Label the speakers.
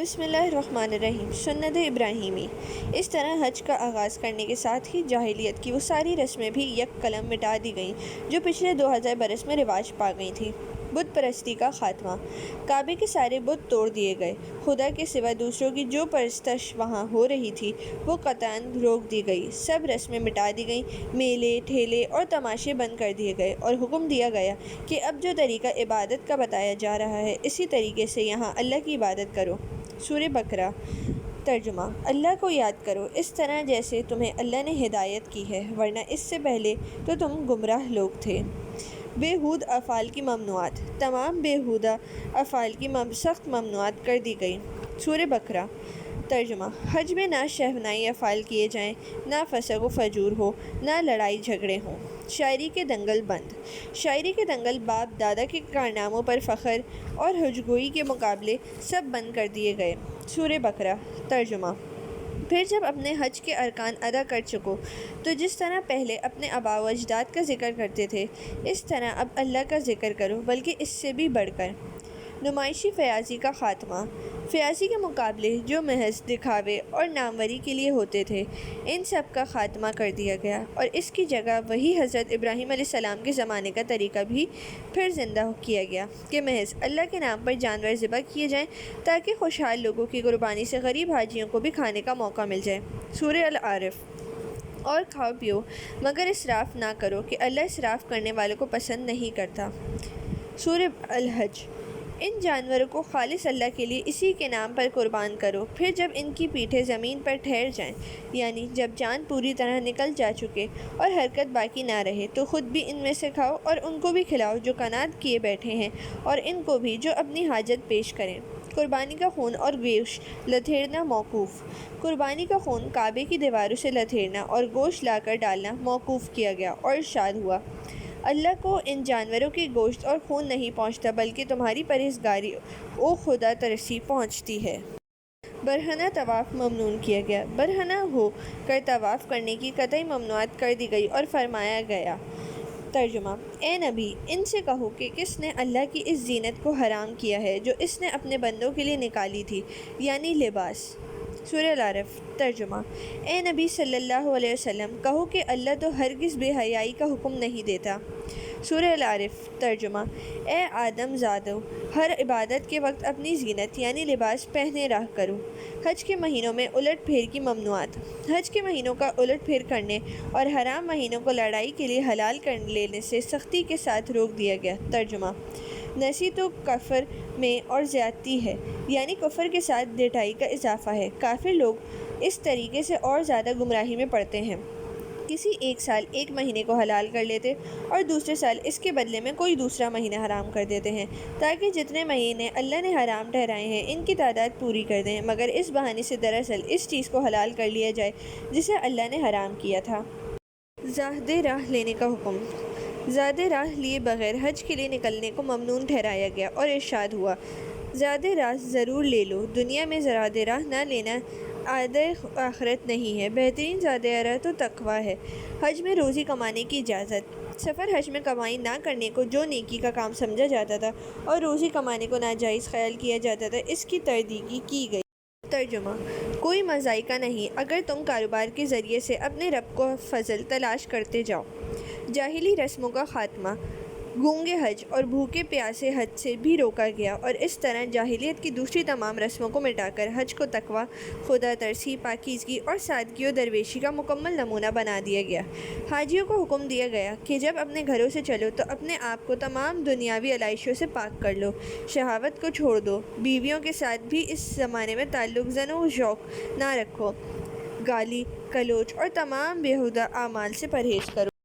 Speaker 1: بسم اللہ الرحمن الرحیم۔ سنت ابراہیمی۔ اس طرح حج کا آغاز کرنے کے ساتھ ہی جاہلیت کی وہ ساری رسمیں بھی یک قلم مٹا دی گئیں جو پچھلے 2000 برس میں رواج پا گئی تھیں۔ بت پرستی کا خاتمہ۔ کعبے کے سارے بت توڑ دیے گئے۔ خدا کے سوا دوسروں کی جو پرستش وہاں ہو رہی تھی وہ قطعاً روک دی گئی۔ سب رسمیں مٹا دی گئیں۔ میلے، ٹھیلے اور تماشے بند کر دیے گئے اور حکم دیا گیا کہ اب جو طریقہ عبادت کا بتایا جا رہا ہے اسی طریقے سے یہاں اللہ کی عبادت کرو۔ سورہ بقرہ۔ ترجمہ۔ اللہ کو یاد کرو اس طرح جیسے تمہیں اللہ نے ہدایت کی ہے، ورنہ اس سے پہلے تو تم گمراہ لوگ تھے۔ بے ہود افعال کی ممنوعات۔ تمام بے ہودہ افعال کی سخت ممنوعات کر دی گئی۔ سورہ بقرہ۔ ترجمہ۔ حج میں نہ شہونائی افعال کیے جائیں، نہ فسق و فجور ہو، نہ لڑائی جھگڑے ہوں۔ شاعری کے دنگل بند۔ شاعری کے دنگل، باپ دادا کے کارناموں پر فخر اور حجگوئی کے مقابلے سب بند کر دیے گئے۔ سورہ بقرہ۔ ترجمہ۔ پھر جب اپنے حج کے ارکان ادا کر چکو تو جس طرح پہلے اپنے آباء و اجداد کا ذکر کرتے تھے اس طرح اب اللہ کا ذکر کرو، بلکہ اس سے بھی بڑھ کر۔ نمائشی فیاضی کا خاتمہ۔ فیاضی کے مقابلے جو محض دکھاوے اور ناموری کے لیے ہوتے تھے ان سب کا خاتمہ کر دیا گیا اور اس کی جگہ وہی حضرت ابراہیم علیہ السلام کے زمانے کا طریقہ بھی پھر زندہ کیا گیا کہ محض اللہ کے نام پر جانور ذبح کیے جائیں تاکہ خوشحال لوگوں کی قربانی سے غریب حاجیوں کو بھی کھانے کا موقع مل جائے۔ سورہ الاعراف۔ اور کھاؤ پیو مگر اسراف نہ کرو کہ اللہ اسراف کرنے والوں کو پسند نہیں کرتا۔ سورہ الحج۔ ان جانوروں کو خالص اللہ کے لیے اسی کے نام پر قربان کرو، پھر جب ان کی پیٹھیں زمین پر ٹھہر جائیں، یعنی جب جان پوری طرح نکل جا چکے اور حرکت باقی نہ رہے، تو خود بھی ان میں سے کھاؤ اور ان کو بھی کھلاؤ جو قناعت کیے بیٹھے ہیں، اور ان کو بھی جو اپنی حاجت پیش کریں۔ قربانی کا خون اور گوشت لتھیڑنا موقوف۔ قربانی کا خون کعبے کی دیواروں سے لتھیڑنا اور گوشت لا کر ڈالنا موقوف کیا گیا اور ارشاد ہوا، اللہ کو ان جانوروں کے گوشت اور خون نہیں پہنچتا بلکہ تمہاری پرہیزگاری او خدا ترسی پہنچتی ہے۔ برہنہ طواف ممنوع کیا گیا۔ برہنہ ہو کر طواف کرنے کی قطعی ممنوعات کر دی گئی اور فرمایا گیا۔ ترجمہ۔ اے نبی، ان سے کہو کہ کس نے اللہ کی اس زینت کو حرام کیا ہے جو اس نے اپنے بندوں کے لیے نکالی تھی، یعنی لباس۔ سورہ الاعراف۔ ترجمہ۔ اے نبی صلی اللہ علیہ وسلم، کہو کہ اللہ تو ہرگز بے حیائی کا حکم نہیں دیتا۔ سورہ الاعراف۔ ترجمہ۔ اے آدم زادو، ہر عبادت کے وقت اپنی زینت یعنی لباس پہنے رہا کرو۔ حج کے مہینوں میں الٹ پھیر کی ممنوعات۔ حج کے مہینوں کا الٹ پھیر کرنے اور حرام مہینوں کو لڑائی کے لیے حلال کر لینے سے سختی کے ساتھ روک دیا گیا۔ ترجمہ۔ نسی تو کفر میں اور زیادتی ہے، یعنی کفر کے ساتھ ڈٹائی کا اضافہ ہے۔ کافر لوگ اس طریقے سے اور زیادہ گمراہی میں پڑتے ہیں۔ کسی ایک سال ایک مہینے کو حلال کر لیتے اور دوسرے سال اس کے بدلے میں کوئی دوسرا مہینہ حرام کر دیتے ہیں تاکہ جتنے مہینے اللہ نے حرام ٹھہرائے ہیں ان کی تعداد پوری کر دیں، مگر اس بہانے سے دراصل اس چیز کو حلال کر لیا جائے جسے اللہ نے حرام کیا تھا۔ زاد راہ لینے کا حکم۔ زاد راہ لیے بغیر حج کے لیے نکلنے کو ممنوع ٹھہرایا گیا اور ارشاد ہوا، زاد راہ ضرور لے لو، دنیا میں زاد راہ نہ لینا عادہ آخرت نہیں ہے، بہترین زاد راہ تو تقویٰ ہے۔ حج میں روزی کمانے کی اجازت۔ سفر حج میں کمائی نہ کرنے کو جو نیکی کا کام سمجھا جاتا تھا اور روزی کمانے کو ناجائز خیال کیا جاتا تھا اس کی تردیدی کی گئی۔ ترجمہ۔ کوئی مضائقہ نہیں اگر تم کاروبار کے ذریعے سے اپنے رب کو فضل تلاش کرتے جاؤ۔ جاہلی رسموں کا خاتمہ۔ گونگے حج اور بھوکے پیاسے حج سے بھی روکا گیا اور اس طرح جاہلیت کی دوسری تمام رسموں کو مٹا کر حج کو تقویٰ، خدا ترسی، پاکیزگی اور سادگی و درویشی کا مکمل نمونہ بنا دیا گیا۔ حاجیوں کو حکم دیا گیا کہ جب اپنے گھروں سے چلو تو اپنے آپ کو تمام دنیاوی علائشوں سے پاک کر لو، شہوت کو چھوڑ دو، بیویوں کے ساتھ بھی اس زمانے میں تعلق زن و شوق نہ رکھو، گالی گلوچ اور تمام بیہودہ اعمال سے پرہیز کرو۔